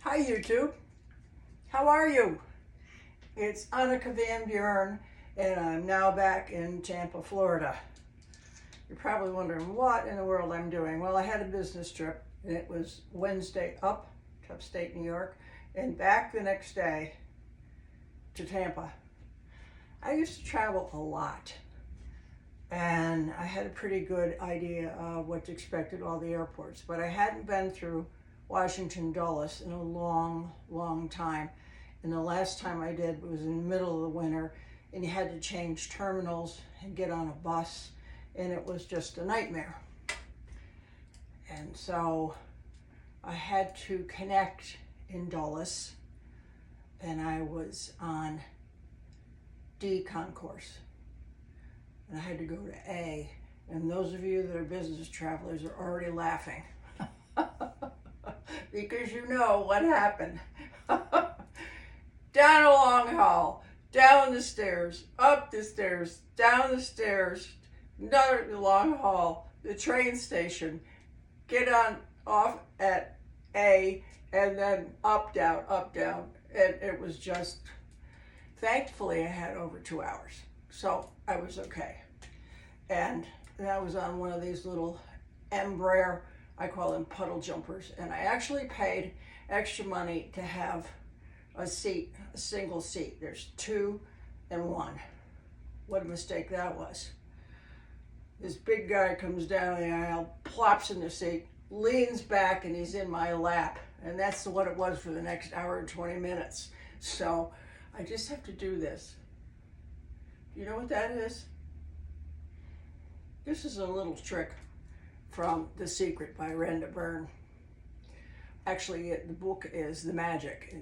Hi YouTube, how are you? It's Anneke Van Buren and I'm now back in Tampa, Florida. You're probably wondering what in the world I'm doing. Well, I had a business trip and it was Wednesday up to Upstate New York and back the next day to Tampa. I used to travel a lot and I had a pretty good idea of what to expect at all the airports, but I hadn't been through Washington Dulles in a long time. And the last time I did was in the middle of the winter and you had to change terminals and get on a bus and it was just a nightmare. And so I had to connect in Dulles and I was on D concourse and I had to go to A, and those of you that are business travelers are already laughing. Because you know what happened. Down a long hall, down the stairs, up the stairs, down the stairs, another long hall, the train station, get on off at A, and then up, down, and it was just, thankfully I had over 2 hours, so I was okay. And I was on one of these little Embraer, I call them puddle jumpers, and I actually paid extra money to have a seat, a single seat. There's 2 and 1. What a mistake that was. This big guy comes down the aisle, plops in the seat, leans back, and he's in my lap. And that's what it was for the next hour and 20 minutes. So I just have to do this. Do you know what that is? This is a little trick from The Secret by Rhonda Byrne. Actually, the book is The Magic.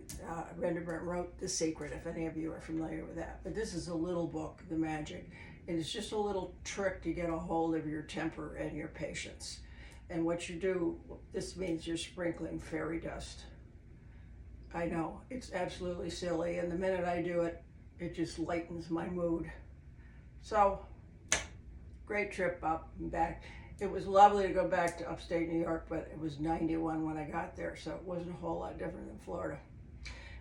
Rhonda Byrne wrote The Secret, if any of you are familiar with that. But this is a little book, The Magic, and it's just a little trick to get a hold of your temper and your patience. And what you do, this means you're sprinkling fairy dust. I know, it's absolutely silly, and the minute I do it, it just lightens my mood. So, great trip up and back. It was lovely to go back to upstate New York, but it was 91 when I got there, so it wasn't a whole lot different than Florida.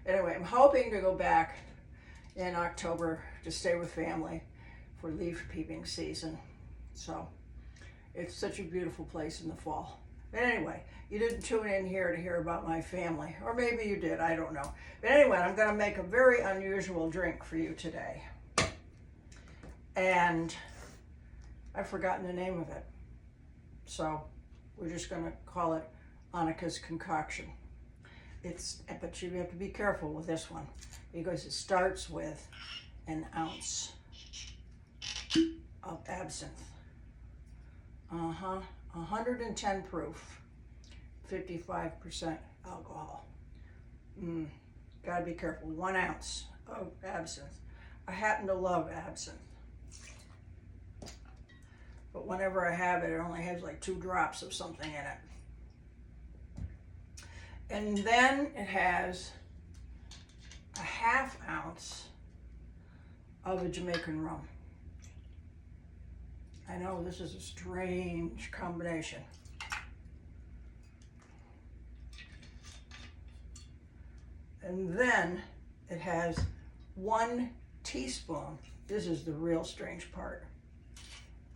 Anyway, I'm hoping to go back in October to stay with family for leaf peeping season. So it's such a beautiful place in the fall. But anyway, you didn't tune in here to hear about my family, or maybe you did, I don't know. But anyway, I'm gonna make a very unusual drink for you today. And I've forgotten the name of it. So we're just gonna call it Anneke's Concoction. But you have to be careful with this one because it starts with an ounce of absinthe. 110 proof, 55% alcohol. Gotta be careful, 1 ounce of absinthe. I happen to love absinthe. But whenever I have it, it only has like 2 drops of something in it. And then it has a 1/2 ounce of a Jamaican rum. I know this is a strange combination. And then it has 1 teaspoon, this is the real strange part,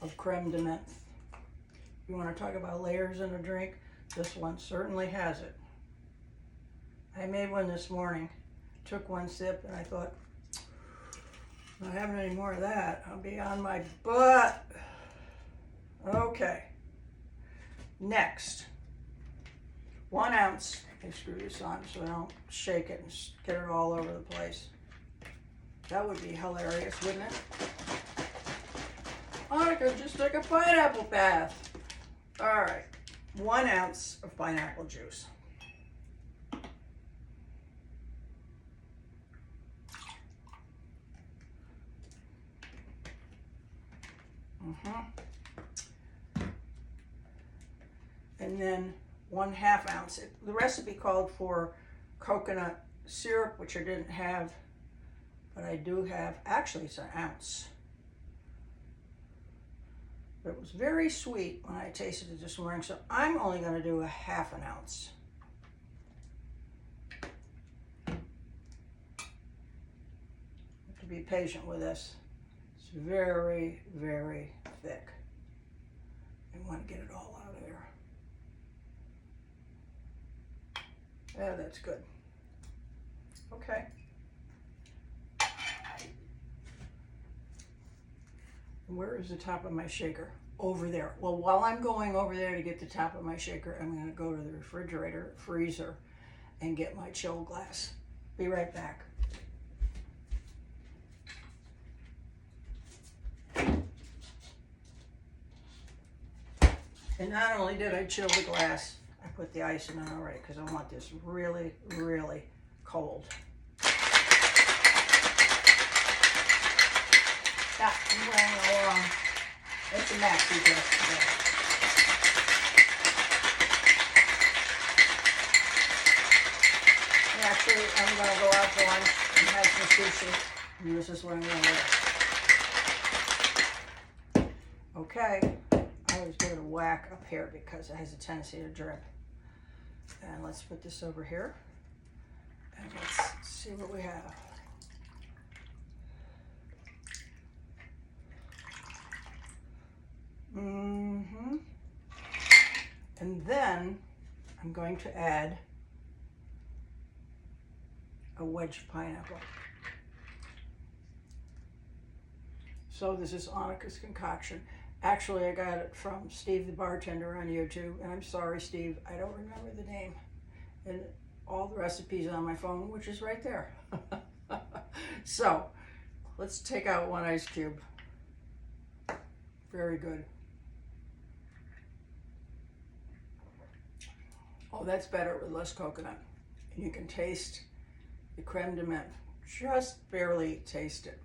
of Creme de Menthe. You want to talk about layers in a drink? This one certainly has it. I made one this morning, took 1 sip, and I thought, not having any more of that, I'll be on my butt. Okay. Next, 1 ounce. I screw this on so I don't shake it and get it all over the place. That would be hilarious, wouldn't it? Anneke just took a pineapple bath. All right, 1 ounce of pineapple juice. And then 1/2 ounce. The recipe called for coconut syrup, which I didn't have, but I do have, actually it's 1 ounce. But it was very sweet when I tasted it this morning, so I'm only going to do a 1/2 ounce. to be patient with this. It's very, very thick. I want to get it all out of there. Yeah, that's good. Okay. Where is the top of my shaker? Over there. Well, while I'm going over there to get the top of my shaker, I'm going to go to the refrigerator, freezer, and get my chill glass. Be right back. And not only did I chill the glass, I put the ice in it already because I want this really, really cold. Yeah, I'm going along. It's a maxi dress today. And actually, I'm going to go out for lunch and have some sushi. And this is what I'm going to wear. Okay. I always give it a whack up here because it has a tendency to drip. And let's put this over here. And let's see what we have. And then I'm going to add a wedge of pineapple. So this is Anneke's concoction. Actually, I got it from Steve the Bartender on YouTube. And I'm sorry, Steve, I don't remember the name. And all the recipes on my phone, which is right there. So let's take out one ice cube. Very good. Oh, that's better with less coconut. And you can taste the Creme de Menthe. Just barely taste it.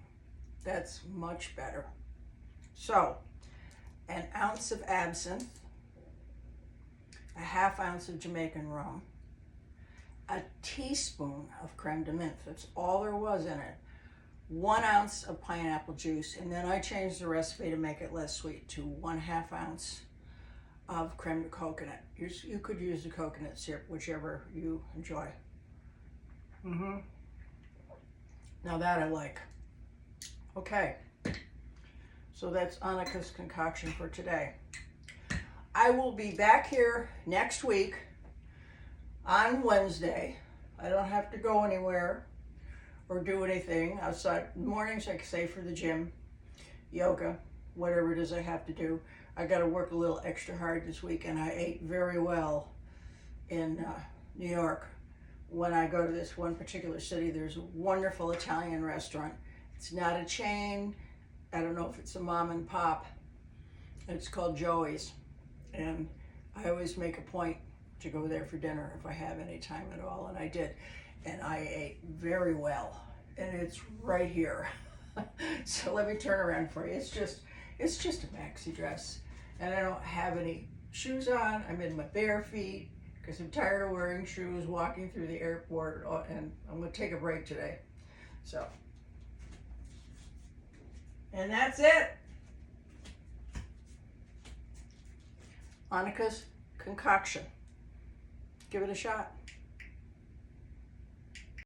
That's much better. So, an ounce of absinthe, a ½ ounce of Jamaican rum, a teaspoon of Creme de Menthe. That's all there was in it. 1 ounce of pineapple juice, and then I changed the recipe to make it less sweet to 1/2 ounce of Creme de Coconut. You could use the coconut syrup, whichever you enjoy. Now that I like. Okay, so that's Anneke's concoction for today. I will be back here next week on Wednesday. I don't have to go anywhere or do anything outside. Mornings I say for the gym, yoga, whatever it is I have to do. I got to work a little extra hard this week, and I ate very well in New York. When I go to this one particular city, there's a wonderful Italian restaurant. It's not a chain. I don't know if it's a mom and pop. It's called Joey's. And I always make a point to go there for dinner if I have any time at all, and I did. And I ate very well. And it's right here. So let me turn around for you. It's just a maxi dress. And I don't have any shoes on. I'm in my bare feet because I'm tired of wearing shoes, walking through the airport, and I'm going to take a break today. So, and that's it. Anneke's concoction. Give it a shot.